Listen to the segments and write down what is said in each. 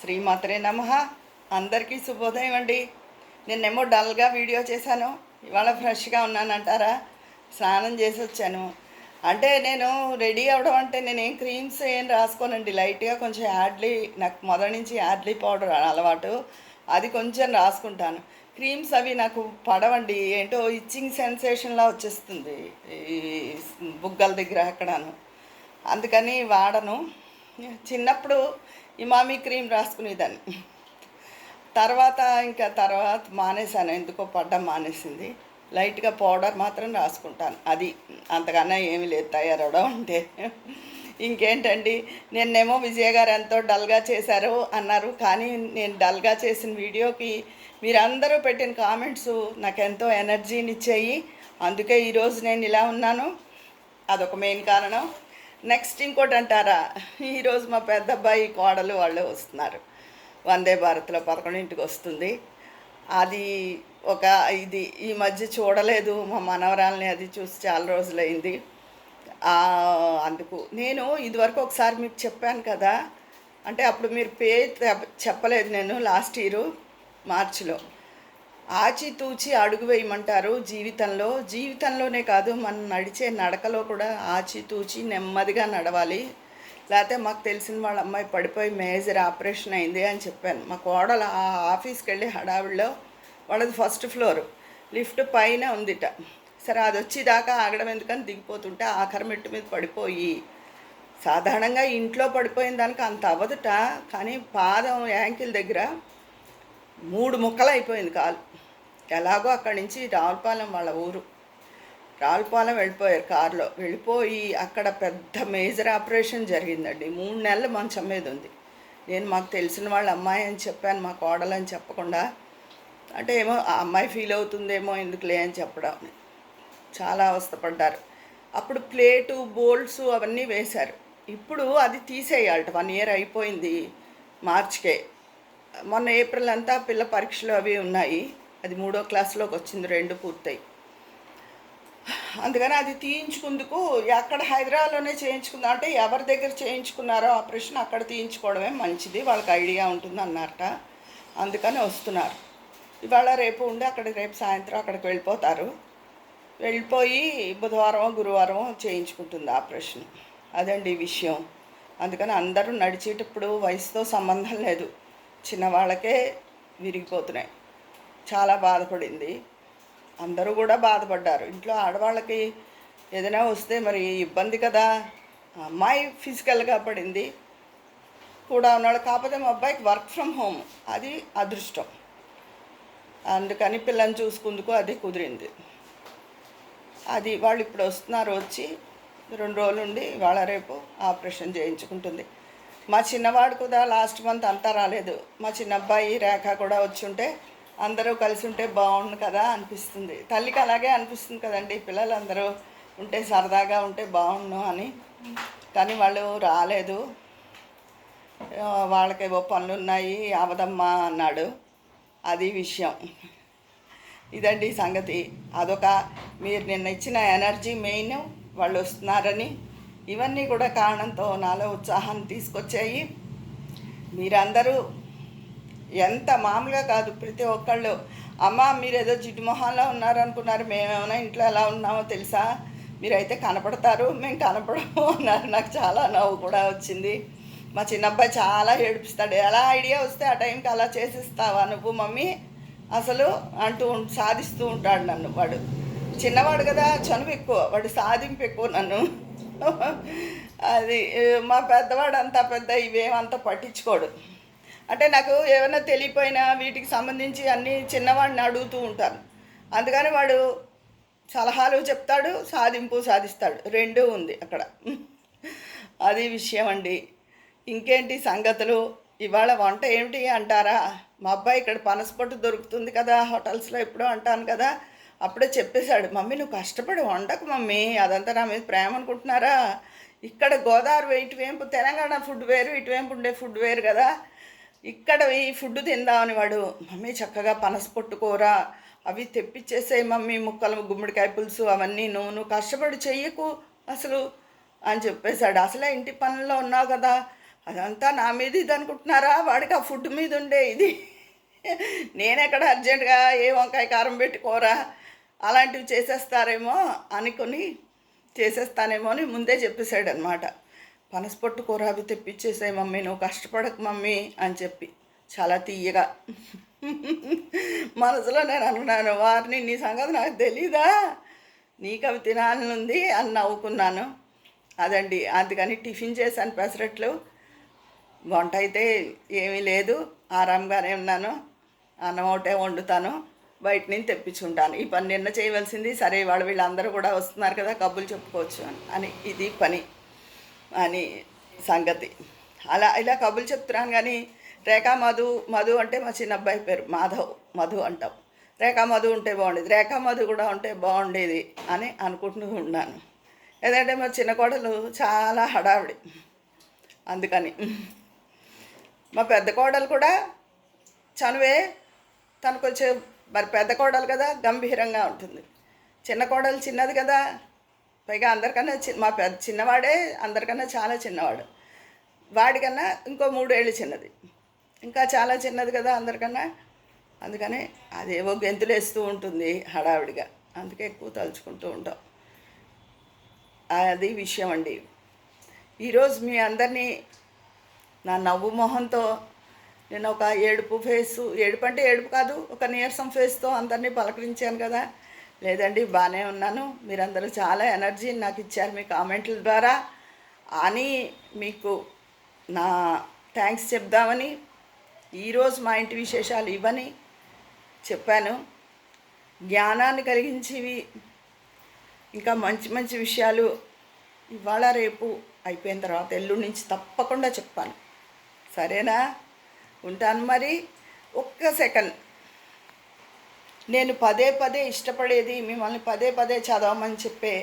శ్రీమాత్రే నమః. అందరికీ శుభోదయం అండి. నిన్నేమో డల్గా వీడియో చేశాను, ఇవాళ ఫ్రెష్గా ఉన్నానంటారా? స్నానం చేసి వచ్చాను. అంటే నేను రెడీ అవ్వడం అంటే నేనేం క్రీమ్స్ ఏం రాసుకోనండి. లైట్గా కొంచెం యాడ్లీ, నాకు మొదటి నుంచి యాడ్లీ పౌడర్ అలవాటు, అది కొంచెం రాసుకుంటాను. క్రీమ్స్ అవి నాకు పడవండి, ఏంటో ఇచ్చింగ్ సెన్సేషన్లా వచ్చేస్తుంది ఈ బుగ్గల దగ్గర ఎక్కడాను, అందుకని వాడను. చిన్నప్పుడు ఇమామి క్రీమ్ రాసుకునేదాన్ని. తర్వాత మానేశాను, ఎందుకో పడ్డం మానేసింది. లైట్గా పౌడర్ మాత్రం రాసుకుంటాను, అది అంతకన్నా ఏమీ లేదు తయారవడం అంటే. ఇంకేంటండి, నిన్నేమో విజయ్ గారు ఎంతో డల్గా చేశారు అన్నారు, కానీ నేను డల్గా చేసిన వీడియోకి మీరందరూ పెట్టిన కామెంట్స్ నాకు ఎంతో ఎనర్జీని ఇచ్చాయి. అందుకే ఈరోజు నేను ఇలా ఉన్నాను, అదొక మెయిన్ కారణం. నెక్స్ట్ ఇంకోటి అంటారా, ఈరోజు మా పెద్ద అబ్బాయి కోడలు వాళ్ళు వస్తున్నారు. వందే భారత్లో 11ంటికి వస్తుంది. అది ఒక ఇది ఈ మధ్య చూడలేదు, మా మనవరాల్ని అది చూసి చాలా రోజులైంది. అందుకు నేను ఇదివరకు ఒకసారి మీకు చెప్పాను కదా, అంటే అప్పుడు మీరు చెప్పలేదు. నేను లాస్ట్ ఇయర్ మార్చిలో ఆచితూచి అడుగు వేయమంటారు జీవితంలోనే కాదు, మనం నడిచే నడకలో కూడా ఆచితూచి నెమ్మదిగా నడవాలి. లేకపోతే మాకు తెలిసిన వాళ్ళ అమ్మాయి పడిపోయి మేజర్ ఆపరేషన్ అయింది అని చెప్పాను. మా కోడలు ఆ ఆఫీస్కి వెళ్ళి హడావిడిలో, వాళ్ళది ఫస్ట్ ఫ్లోర్, లిఫ్ట్ పైన ఉందిట. సరే అది వచ్చేదాకా ఆగడం ఎందుకని దిగిపోతుంటే ఆఖరి మెట్టు మీద పడిపోయి, సాధారణంగా ఇంట్లో పడిపోయిన దానికి అంత అవ్వదుట, కానీ పాదం యాంకిల్ దగ్గర 3 ముక్కలు అయిపోయింది కాలు. ఎలాగో అక్కడి నుంచి రావులపాలెం, వాళ్ళ ఊరు రావులపాలెం వెళ్ళిపోయారు కారులో. వెళ్ళిపోయి అక్కడ పెద్ద మేజర్ ఆపరేషన్ జరిగిందండి. 3 నెలలు మంచం మీద ఉంది. నేను మాకు తెలిసిన వాళ్ళ అమ్మాయి అని చెప్పాను, మా కోడలని చెప్పకుండా. అంటే ఏమో ఆ అమ్మాయి ఫీల్ అవుతుందేమో ఎందుకులే అని చెప్పడం. చాలా అవస్థపడ్డారు. అప్పుడు ప్లేటు బోల్ట్స్ అవన్నీ వేశారు. ఇప్పుడు అది తీసేయాలట, 1 ఇయర్ అయిపోయింది మార్చికే. మొన్న ఏప్రిల్ అంతా పిల్ల పరీక్షలు అవి ఉన్నాయి. అది 3వ క్లాస్లోకి వచ్చింది, 2 పూర్తయి. అందుకని అది తీయించుకుందుకు అక్కడ హైదరాబాద్లోనే చేయించుకుందాం అంటే, ఎవరి దగ్గర చేయించుకున్నారో ఆపరేషన్ అక్కడ తీయించుకోవడమే మంచిది, వాళ్ళకి ఐడియా ఉంటుంది అన్నారట. అందుకని వస్తున్నారు. ఇవాళ రేపు ఉండి అక్కడికి రేపు సాయంత్రం అక్కడికి వెళ్ళిపోతారు. వెళ్ళిపోయి బుధవారం గురువారం చేయించుకుంటుంది ఆపరేషన్. అదండి విషయం. అందుకని అందరూ నడిచేటప్పుడు వయసుతో సంబంధం లేదు, చిన్నవాళ్ళకే విరిగిపోతున్నాయి. చాలా బాధపడింది, అందరూ కూడా బాధపడ్డారు. ఇంట్లో ఆడవాళ్ళకి ఏదైనా వస్తే మరి ఇబ్బంది కదా. అమ్మాయి ఫిజికల్గా పడింది కూడా ఉన్నాడు, కాకపోతే మా అబ్బాయికి వర్క్ ఫ్రమ్ హోమ్, అది అదృష్టం. అందుకని పిల్లని చూసుకుందుకు అది కుదిరింది. అది వాళ్ళు ఇప్పుడు వస్తున్నారు, వచ్చి 2 రోజులు ఉండి వాళ్ళ రేపు ఆపరేషన్ చేయించుకుంటుంది. మా చిన్నవాడు కూడా లాస్ట్ మంత్ అంతా రాలేదు. మా చిన్న అబ్బాయి రేఖ కూడా వచ్చి ఉంటే అందరూ కలిసి ఉంటే బాగుండు కదా అనిపిస్తుంది. తల్లికి అలాగే అనిపిస్తుంది కదండి, పిల్లలందరూ ఉంటే సరదాగా ఉంటే బాగుండు అని. కానీ వాళ్ళు రాలేదు, వాళ్ళకేవో పనులు ఉన్నాయి, అవదమ్మా అన్నాడు. అది విషయం. ఇదండి సంగతి. అదొక మీరు నిన్న ఇచ్చిన ఎనర్జీ మెయిన్, వాళ్ళు వస్తున్నారని, ఇవన్నీ కూడా కారణంతో నాలో ఉత్సాహాన్ని తీసుకొచ్చాయి. మీరందరూ ఎంత మామూలుగా కాదు, ప్రతి ఒక్కళ్ళు అమ్మ మీరేదో జిడ్డు మొహంలో ఉన్నారనుకున్నారు, మేమేమైనా ఇంట్లో ఎలా ఉన్నామో తెలుసా, మీరైతే కనపడతారు, మేము కనపడము అన్నారు. నాకు చాలా నవ్వు కూడా వచ్చింది. మా చిన్నబ్బాయి చాలా ఏడిపిస్తాడు, ఎలా ఐడియా వస్తే ఆ టైంకి అలా చేసిస్తావా నువ్వు మమ్మీ అసలు అంటూ సాధిస్తూ ఉంటాడు నన్ను. వాడు చిన్నవాడు కదా, చనువు ఎక్కువ, వాడు సాధింపు ఎక్కువ నన్ను. అది మా పెద్దవాడు అంతా పెద్ద ఇవేమంతా పట్టించుకోడు. అంటే నాకు ఏమైనా తెలియపోయినా వీటికి సంబంధించి అన్నీ చిన్నవాడిని అడుగుతూ ఉంటాను. అందుకని వాడు సలహాలు చెప్తాడు, సాధిస్తాడు, రెండూ ఉంది అక్కడ. అది విషయం అండి. ఇంకేంటి సంగతులు? ఇవాళ వంట ఏమిటి అంటారా? మా అబ్బాయి ఇక్కడ పనసపొట్టు దొరుకుతుంది కదా హోటల్స్లో, ఎప్పుడో అంటాను కదా, అప్పుడే చెప్పేశాడు, మమ్మీ నువ్వు కష్టపడి వండకు మమ్మీ, అదంతా నా మీద ప్రేమ అనుకుంటున్నారా, ఇక్కడ గోదావరి ఇటువైపు తెలంగాణ ఫుడ్ వేరు, ఇటువైపు ఉండే ఫుడ్ వేరు కదా, ఇక్కడ ఈ ఫుడ్ తిందామని వాడు, మమ్మీ చక్కగా పనసపొట్టు కూర అవి తెప్పించేసాయి మమ్మీ, ముక్కలు గుమ్మడికాయ పులుసు అవన్నీ నువ్వు కష్టపడి చెయ్యకు అసలు అని చెప్పేశాడు. అసలే ఇంటి పనుల్లో ఉన్నావు కదా, అదంతా నా మీద ఇది అనుకుంటున్నారా? వాడికి ఆ ఫుడ్ మీద ఉండే ఇది. నేనెక్కడ అర్జెంటుగా ఏ వంకాయ కారం పెట్టుకోరా అలాంటివి చేసేస్తారేమో అనుకుని చేసేస్తానేమో అని ముందే చెప్పేశాడు అనమాట. పనసపొట్టు కూర అవి తెప్పించేసాయి మమ్మీ, నువ్వు కష్టపడకు మమ్మీ అని చెప్పి చాలా తీయగా. మనసులో నేను అనుకున్నాను, వారిని నీ సంగతి నాకు తెలీదా, నీకు అవి తినాలనుంది అని నవ్వుకున్నాను. అదండి, అందుకని టిఫిన్ చేశాను పెసరట్లు. వంట అయితే ఏమీ లేదు, ఆరాంగానే ఉన్నాను. అన్నం ఒకటే వండుతాను, బయట నుంచి తెప్పించుకుంటాను. ఈ పని నిన్న చేయవలసింది, సరే వాళ్ళు వీళ్ళందరూ కూడా వస్తున్నారు కదా కబుర్లు చెప్పుకోవచ్చు అని ఇది పని అని సంగతి. అలా ఇలా కబుర్లు చెప్తున్నాను. కానీ రేఖా మధు అంటే మా చిన్న అబ్బాయి పేరు మాధవ్, మధు అంటాం. రేఖా మధు ఉంటే బాగుండేది, రేఖా మధు కూడా ఉంటే బాగుండేది అని అనుకుంటూ ఉన్నాను. ఎందుకంటే మా చిన్న కోడలు చాలా హడావిడి, అందుకని. మా పెద్ద కోడలు కూడా చనువే, తనకు వచ్చే మరి పెద్ద కోడలు కదా గంభీరంగా ఉంటుంది. చిన్న కోడలు చిన్నది కదా, పైగా అందరికన్నా మా చిన్నవాడే అందరికన్నా చాలా చిన్నవాడు. వాడికన్నా ఇంకో 3 ఏళ్ళు చిన్నది, ఇంకా చాలా చిన్నది కదా అందరికన్నా. అందుకని అదేవో గెంతులు వేస్తూ ఉంటుంది హడావిడిగా, అందుకే ఎక్కువ తలుచుకుంటూ ఉంటాం. అది విషయం అండి. ఈరోజు మీ అందరినీ నా నవ్వు మొహంతో, నేను ఒక ఏడుపు అంటే ఏడుపు కాదు, ఒక నీరసం ఫేస్తో అందరినీ పలకరించాను కదా. లేదండి, బాగానే ఉన్నాను. మీరందరూ చాలా ఎనర్జీని నాకు ఇచ్చారు మీ కామెంట్ల ద్వారా అని మీకు నా థ్యాంక్స్ చెప్దామని ఈరోజు మా ఇంటి విశేషాలు ఇవని చెప్పాను. జ్ఞానాన్ని కలిగించేవి ఇంకా మంచి మంచి విషయాలు ఇవాళ రేపు అయిపోయిన తర్వాత ఎల్లుండి నుంచి తప్పకుండా చెప్పాను. సరేనా? ఉంటాను మరి. ఒక్క సెకండ్. నేను పదే ఇష్టపడేది, మిమ్మల్ని పదే చదవమని చెప్పే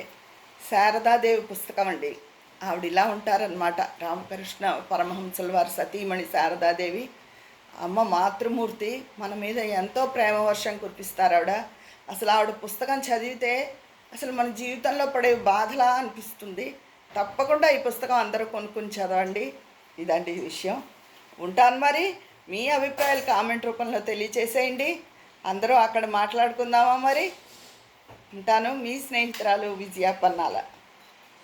శారదాదేవి పుస్తకం అండి. ఆవిడ ఇలా ఉంటారనమాట, రామకృష్ణ పరమహంసుల వారి సతీమణి శారదాదేవి. అమ్మ మాతృమూర్తి, మన మీద ఎంతో ప్రేమ వర్షం కురిపిస్తారు ఆవిడ. అసలు ఆవిడ పుస్తకం చదివితే అసలు మన జీవితంలో పడే బాధలా అనిపిస్తుంది. తప్పకుండా ఈ పుస్తకం అందరూ కొనుక్కుని చదవండి. ఇదండి ఈ విషయం. ఉంటాను మరి. మీ అభిప్రాయాలు కామెంట్ రూపంలో తెలియచేసేయండి. అందరూ అక్కడ మాట్లాడుకుందామా మరి. ఉంటాను. మీ స్నేహితురాలు విజయ పన్నాల.